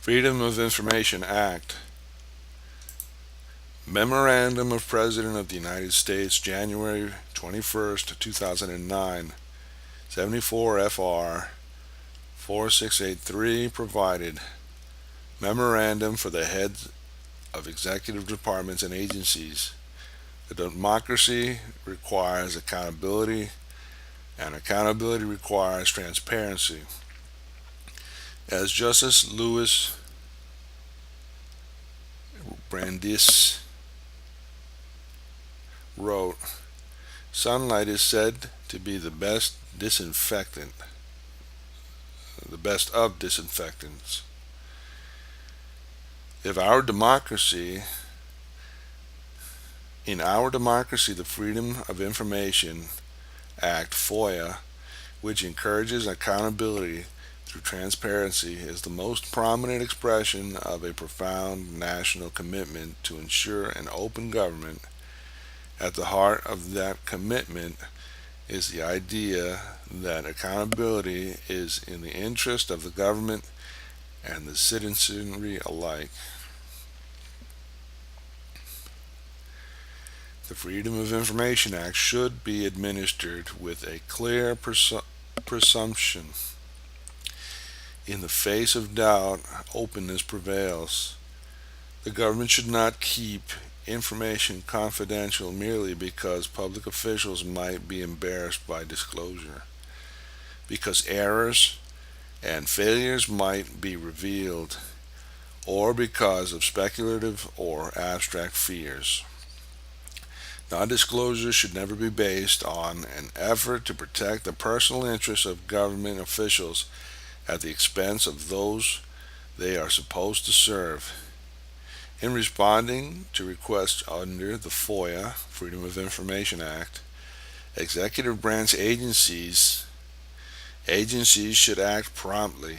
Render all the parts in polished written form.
Freedom of Information Act. Memorandum of President of the United States, January 21st, 2009, 74 FR 4683 provided. Memorandum for the heads of executive departments and agencies. The democracy requires accountability, and accountability requires transparency. As Justice Louis Brandeis wrote, sunlight is said to be the best disinfectant, the best of disinfectants. If our democracy, in our democracy, the Freedom of Information Act, FOIA, which encourages accountability through transparency, is the most prominent expression of a profound national commitment to ensure an open government. At the heart of that commitment is the idea that accountability is in the interest of the government and the citizenry alike. The Freedom of Information Act should be administered with a clear presumption. In the face of doubt, openness prevails. The government should not keep information confidential merely because public officials might be embarrassed by disclosure, because errors and failures might be revealed, or because of speculative or abstract fears. Non-disclosure should never be based on an effort to protect the personal interests of government officials at the expense of those they are supposed to serve. In responding to requests under the FOIA, Freedom of Information Act, executive branch agencies should act promptly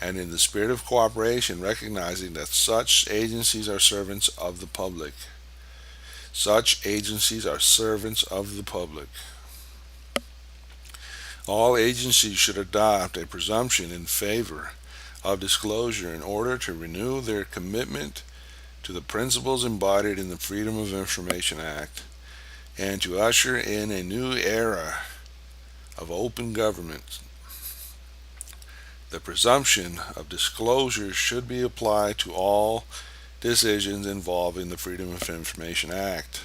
and in the spirit of cooperation, recognizing that such agencies are servants of the public. Such agencies are servants of the public. All agencies should adopt a presumption in favor of disclosure in order to renew their commitment to the principles embodied in the Freedom of Information Act and to usher in a new era of open government. The presumption of disclosure should be applied to all decisions involving the Freedom of Information Act.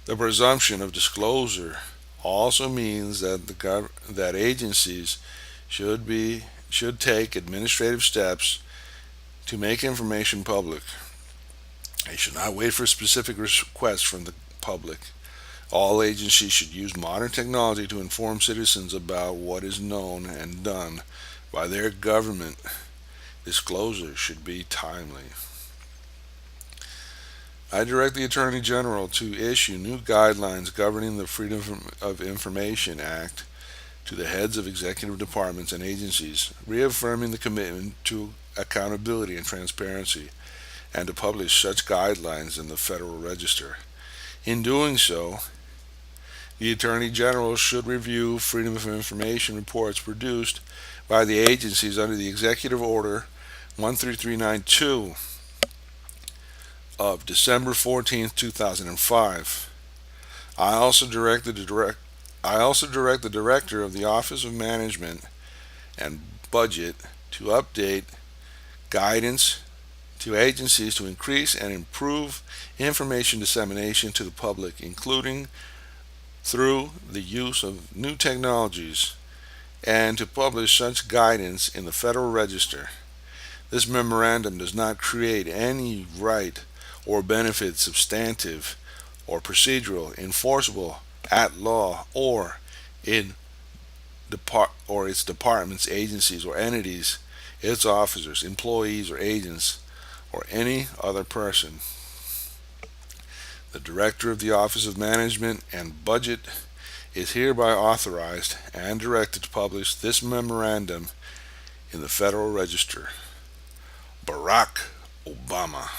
The presumption of disclosure also means that agencies should take administrative steps to make information public. They should not wait for specific requests from the public. All agencies should use modern technology to inform citizens about what is known and done by their government. Disclosure should be timely. I direct the Attorney General to issue new guidelines governing the Freedom of Information Act to the heads of executive departments and agencies, reaffirming the commitment to accountability and transparency, and to publish such guidelines in the Federal Register. In doing so, the Attorney General should review Freedom of Information reports produced by the agencies under the Executive Order 13392 of December 14, 2005. I also direct the Director of the Office of Management and Budget to update guidance to agencies to increase and improve information dissemination to the public, including through the use of new technologies, and to publish such guidance in the Federal Register. This memorandum does not create any right or benefit substantive or procedural, enforceable at law, or in its departments, agencies, or entities, its officers, employees, or agents, or any other person. The Director of the Office of Management and Budget is hereby authorized and directed to publish this memorandum in the Federal Register. Barack Obama.